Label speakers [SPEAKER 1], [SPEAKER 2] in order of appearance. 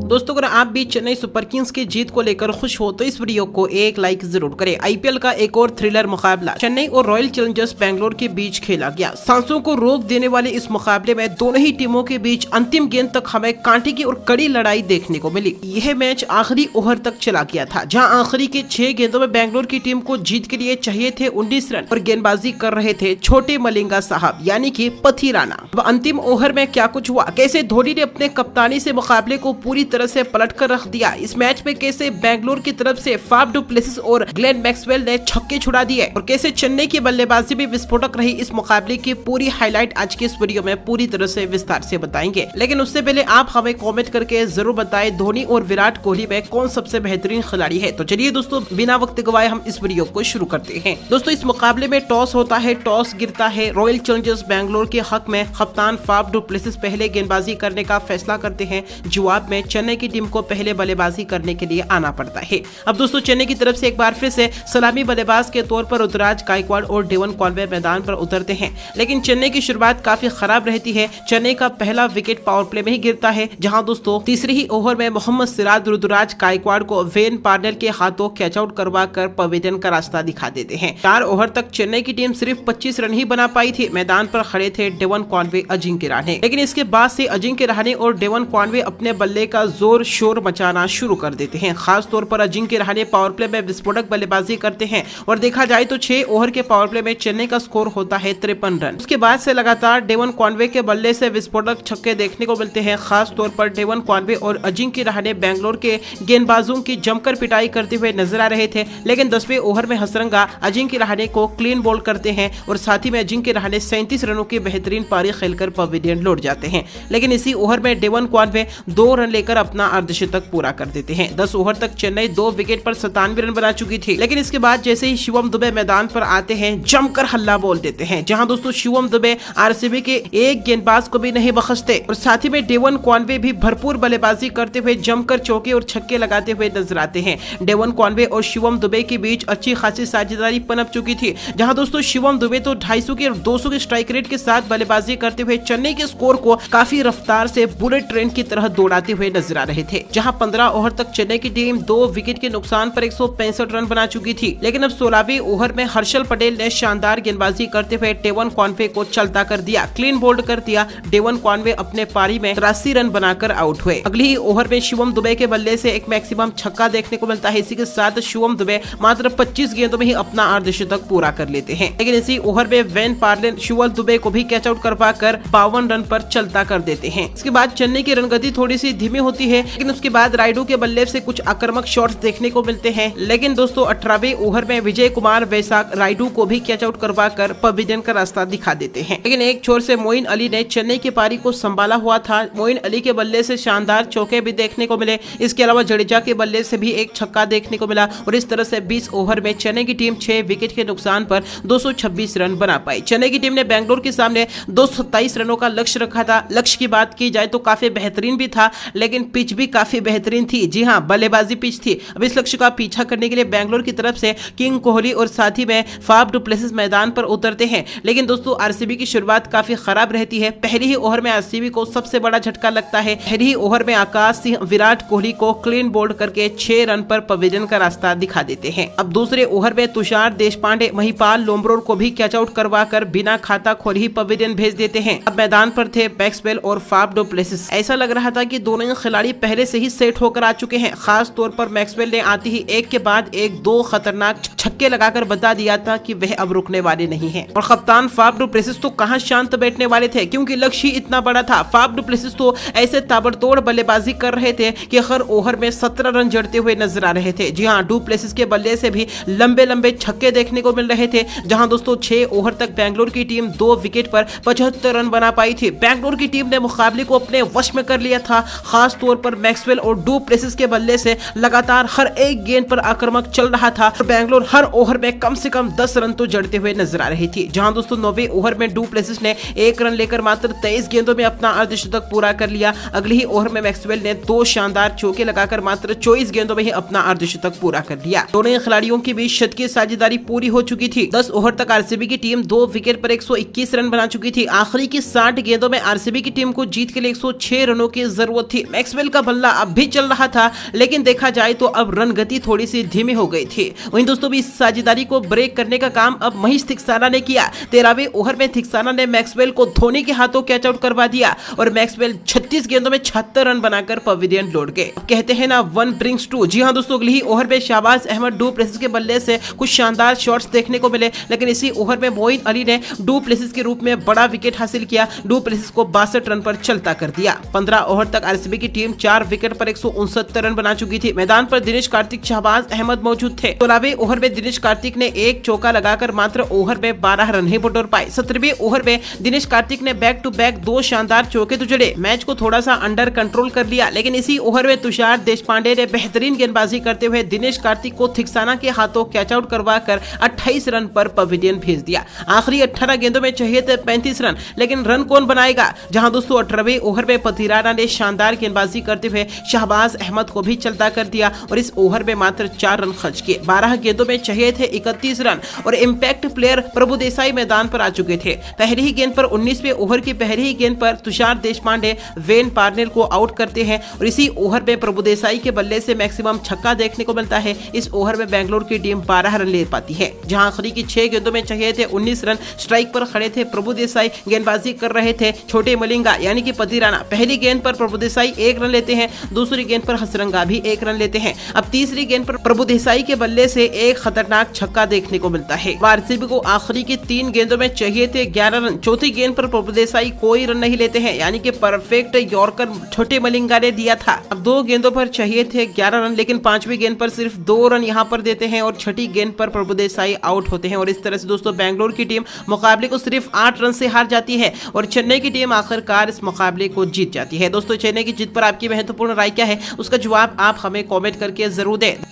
[SPEAKER 1] दोस्तों अगर आप भी चेन्नई सुपर किंग्स की जीत को लेकर खुश हो तो इस वीडियो को एक लाइक जरूर करें। आईपीएल का एक और थ्रिलर मुकाबला चेन्नई और रॉयल चैलेंजर्स बैंगलोर के बीच खेला गया। सांसों को रोक देने वाले इस मुकाबले में दोनों ही टीमों के बीच अंतिम गेंद तक हमें कांटे की और कड़ी लड़ाई देखने को मिली। यह मैच आखिरी ओवर तक चला गया था, जहां आखिरी के 6 गेंदों में बैंगलोर की टीम को जीत के लिए चाहिए थे 19 रन और गेंदबाजी कर रहे थे छोटे मलिंगा साहब यानी कि पथी राणा। अब अंतिम ओवर में क्या कुछ हुआ, कैसे धोनी ने अपने कप्तानी से मुकाबले को पूरी तरह से पलट कर रख दिया, इस मैच में कैसे बैंगलोर की तरफ से फाफ डू प्लेसिस और ग्लेन मैक्सवेल ने छक्के छुड़ा दिए और कैसे चेन्नई की बल्लेबाजी भी विस्फोटक रही, इस मुकाबले की पूरी हाईलाइट आज के इस वीडियो में पूरी तरह से विस्तार से बताएंगे। लेकिन उससे पहले आप हमें कमेंट करके जरूर बताएं धोनी और विराट कोहली में कौन सबसे बेहतरीन खिलाड़ी है। तो चलिए दोस्तों बिना वक्त गवाए हम इस वीडियो को शुरू करते हैं। दोस्तों इस मुकाबले में टॉस होता है, टॉस गिरता है रॉयल चैलेंजर्स बैंगलोर के हक में। कप्तान फाफ डू प्लेसिस पहले गेंदबाजी करने का फैसला करते हैं। जवाब में चेन्नई की टीम को पहले बल्लेबाजी करने के लिए आना पड़ता है। अब दोस्तों चेन्नई की तरफ से एक बार फिर से सलामी बल्लेबाज के तौर पर ऋतुराज गायकवाड़ और डेवन कॉनवे मैदान पर उतरते हैं, लेकिन चेन्नई की शुरुआत काफी खराब रहती है। चेन्नई का पहला विकेट पावर प्ले में ही गिरता है, जहां दोस्तों तीसरे ही ओवर में मोहम्मद सिराज ऋतुराज गायकवाड़ को वेन पार्नेल के हाथों कैच आउट करवा कर पवेलियन का रास्ता दिखा देते हैं। 4 ओवर तक चेन्नई की टीम सिर्फ 25 रन ही बना पाई थी। मैदान पर खड़े थे डेवन कॉनवे, अजिंक्य रहाणे, लेकिन इसके बाद से अजिंक्य रहाणे और डेवन कॉनवे अपने बल्ले का जोर शोर मचाना शुरू कर देते हैं। खास तौर पर अजिंक्य रहाणे पावर प्ले में विस्फोटक बल्लेबाजी करते हैं और देखा जाए तो 6 ओवर के पावर प्ले में चेन्नई का स्कोर होता है 53 रन। उसके बाद से लगातार डेवन कॉनवे के बल्ले से विस्फोटक छक्के देखने को मिलते हैं। खास तौर पर डेवन कॉनवे और अजिंक्य रहाणे बैंगलोर के गेंदबाजों की जमकर पिटाई करते हुए नजर आ रहे थे, लेकिन 10वें ओवर में हसरंगा अजिंक्य रहाणे को क्लीन बोल्ड करते हैं और साथ ही में अजिंक्य रहाणे 37 रनों की बेहतरीन पारी खेलकर पवेलियन लौट जाते हैं। लेकिन इसी ओवर में डेवन कॉनवे 2 रन लेकर अपना अर्धशतक पूरा कर देते हैं। 10 ओवर तक चेन्नई 2 विकेट पर 97 रन बना चुकी थी, लेकिन इसके बाद जैसे ही शिवम दुबे मैदान पर आते हैं जमकर हल्ला बोल देते हैं, जहां दोस्तों शिवम दुबे आरसीबी के एक गेंदबाज को भी नहीं बख्शते और साथ ही में डेवन कॉनवे भी भरपूर बल्लेबाजी करते हुए जमकर चौके और छक्के लगाते हुए नजर आते हैं। डेवन कॉनवे और शिवम दुबे के बीच अच्छी खासी साझेदारी पनप चुकी थी, जहां दोस्तों शिवम दुबे तो 250 की और 200 की स्ट्राइक रेट के साथ बल्लेबाजी करते हुए चेन्नई के स्कोर को काफी रफ्तार से बुलेट ट्रेन की तरह दौड़ाते हुए नजर आ रहे थे। जहां 15 ओवर तक चेन्नई की टीम 2 विकेट के नुकसान पर 165 रन बना चुकी थी, लेकिन अब 16वें ओवर में हर्षल पटेल ने शानदार गेंदबाजी करते हुए डेवन कॉनवे को चलता कर दिया, क्लीन बोल्ड कर दिया। डेवन कॉनवे अपने पारी में 83 रन बनाकर आउट हुए। अगले ही ओवर में शिवम दुबे के बल्ले से एक मैक्सिमम छक्का देखने को मिलता है। इसी के साथ शिवम दुबे मात्र 25 गेंदों में ही अपना अर्धशतक पूरा कर लेते हैं, लेकिन इसी ओवर में वेन पार्लेन शिवम दुबे को भी कैच आउट करवा कर 52 रन पर चलता कर देते हैं। इसके बाद चेन्नई की रनगति थोड़ी सी धीमी होती है, लेकिन उसके बाद राइडू के बल्ले से कुछ आक्रामक शॉट्स देखने को मिलते हैं, लेकिन दोस्तों 18वें ओवर में विजय कुमार वैसाख राइडू को भी कैच आउट करवा कर पवेलियन का रास्ता दिखा देते हैं। लेकिन एक छोर से मोइन अली ने चेन्नई की पारी को संभाला हुआ था। मोइन अली के बल्ले से शानदार चौके भी देखने को मिले। इसके अलावा जडेजा के बल्ले से भी एक छक्का देखने को मिला और इस तरह से 20 ओवर में चेन्नई की टीम 6 विकेट के नुकसान पर 226 रन बना पाई। चेन्नई की टीम ने बैंगलोर के सामने 227 रनों का लक्ष्य रखा था। लक्ष्य की बात की जाए तो काफी बेहतरीन भी था, लेकिन पिच भी काफी बेहतरीन थी। जी हाँ, बल्लेबाजी पिच थी। अब इस लक्ष्य का पीछा करने के लिए बैंगलोर की तरफ से किंग कोहली और साथ ही में फाफ डू प्लेसिस मैदान पर उतरते हैं, लेकिन दोस्तों आरसीबी की शुरुआत काफी खराब रहती है। पहले ही ओवर में आरसीबी को सबसे बड़ा झटका लगता है। पहले ही ओवर में आकाश सिंह विराट कोहली को क्लीन बोल्ड करके 6 रन पर पवेलियन का रास्ता दिखा देते हैं। अब दूसरे ओवर में तुषार देशपांडे महिपाल लोम्ब्रोर को भी कैच आउट करवा कर बिना खाता खोले ही पवेलियन भेज देते हैं। अब मैदान पर थे मैक्सवेल और फाफ डू प्लेसिस। ऐसा लग रहा था कि दोनों खिलाड़ी पहले से ही सेट होकर आ चुके हैं। खास तौर पर मैक्सवेल ने आते ही एक के बाद एक 2 खतरनाक छक्के लगाकर बता दिया था कि वह अब रुकने वाले नहीं हैं। और कप्तान फाफ डू प्लेसिस तो कहां शांत बैठने वाले थे, क्योंकि लक्ष्य ही इतना बड़ा था। फाफ डू प्लेसिस तो ऐसे ताबड़तोड़ बल्लेबाजी कर रहे थे कि हर ओवर में 17 रन जड़ते हुए नजर आ रहे थे। जी हां, डू प्लेसिस के बल्ले से भी लंबे लंबे छक्के देखने को मिल रहे थे, जहां दोस्तों 6 ओवर तक बैंगलोर की टीम 2 विकेट पर 75 रन बना पाई थी। बैंगलोर की टीम ने मुकाबले को अपने वश में कर लिया था। खास तौर पर मैक्सवेल और डू प्लेसिस के बल्ले से लगातार हर एक गेंद पर आक्रामक चल रहा था और बैंगलोर हर ओवर में कम से कम 10 रन तो जड़ते हुए नजर आ रही थी। जहां दोस्तों 9वें ओवर में डू प्लेसिस ने 1 रन लेकर मात्र 23 गेंदों में अपना अर्धशतक पूरा कर लिया। अगले ही ओवर में मैक्सवेल ने 2 शानदार चौके लगाकर मात्र 24 गेंदों में ही अपना अर्धशतक पूरा कर लिया। दोनों खिलाड़ियों के बीच शतकीय साझेदारी पूरी हो चुकी थी। 10 ओवर तक आरसीबी की टीम 2 विकेट पर 121 रन बना चुकी थी। आखिरी की 60 गेंदों में आरसीबी की टीम को जीत के लिए 106 रनों की जरूरत थी। मैक्सवेल मैक्सवेल का बल्ला अब भी चल रहा था, लेकिन देखा जाए तो अब रन गति थोड़ी सी धीमी हो गई थी। वहीं दोस्तों भी इस साझेदारी को ब्रेक करने का काम अब महेश थिक्साना ने किया। 13वें ओवर में थिक्साना ने मैक्सवेल को धोनी के हाथों कैच आउट करवा दिया और मैक्सवेल 36 गेंदों में 76 रन बनाकर पवेलियन लौट गए। कहते हैं ना, वन ब्रिंग्स टू। जी हां दोस्तों, अगले ही ओवर में शाहबाज अहमद डू प्लेसिस के बल्ले से कुछ शानदार शॉट्स देखने को मिले, लेकिन इसी ओवर में मोइन अली ने डू प्लेसिस के रूप में बड़ा विकेट हासिल किया। डू प्लेसिस को 62 रन पर चलता कर दिया। 15 ओवर तक आरसीबी की टीम 4 विकेट पर 169 रन बना चुकी थी। मैदान पर दिनेश कार्तिक, शहबाज अहमद मौजूद थे। 16वें ओवर में दिनेश कार्तिक ने एक चौका लगाकर मात्र ओवर में 12 रन ही बटोर पाए। 17वें ओवर में दिनेश कार्तिक ने बैक टू बैक 2 शानदार चौके तो जड़े, मैच को थोड़ा सा अंडर कंट्रोल कर लिया, लेकिन इसी ओवर में तुषार देशपांडे ने बेहतरीन गेंदबाजी करते हुए दिनेश कार्तिक को थिक्साना के हाथों कैच आउट करवाकर 28 रन पर पवेलियन भेज दिया। आखिरी 18 गेंदों में चाहिए थे 35 रन, लेकिन रन कौन बनाएगा। जहां दोस्तों 18वें ओवर में पतिराना ने शानदार गेंदबाजी करते हुए शहबाज अहमद को भी चलता कर दिया और इस ओवर में मात्र 4 रन खर्च किए। 12 गेंदों में चाहिए थे 31 रन और इम्पैक्ट प्लेयर प्रभु देसाई मैदान पर आ चुके थे। पहली ही गेंद पर 19वें ओवर की पहली ही गेंद पर तुषार देशपांडे वेन पार्नेल को आउट करते हैं और इसी ओवर में प्रभु देसाई के बल्ले से मैक्सिमम छक्का देखने को मिलता है। इस ओवर में बेंगलोर की टीम 12 रन ले पाती है। जहां आखिरी की 6 गेंदों में चाहिए थे 19 रन। स्ट्राइक पर खड़े थे प्रभु देसाई, गेंदबाजी कर रहे थे छोटे मलिंगा यानी कि पतिराना। पहली गेंद पर प्रभु देसाई 1 रन लेते हैं, दूसरी गेंद पर हसरंगा भी 1 रन लेते हैं। अब तीसरी गेंद पर प्रभु देसाई के बल्ले से एक खतरनाक छक्का देखने को मिलता है। आरसीबी को आखिरी की 3 गेंदों में चाहिए थे 11 रन। चौथी गेंद पर प्रभु देसाई कोई रन नहीं लेते हैं, यानी कि परफेक्ट यॉर्कर छोटे मलिंगा ने दिया था। अब 2 गेंदों पर चाहिए थे 11 रन, लेकिन 5वीं गेंद पर सिर्फ 2 रन यहां पर देते हैं और छठी गेंद पर प्रभु देसाई आउट होते हैं और इस तरह से दोस्तों बेंगलोर की टीम मुकाबले को सिर्फ 8 रन से हार जाती है और चेन्नई की टीम आखिरकार इस मुकाबले को जीत जाती है। दोस्तों चेन्नई की जीत पर आपकी महत्वपूर्ण राय क्या है, उसका जवाब आप हमें कमेंट करके जरूर दें।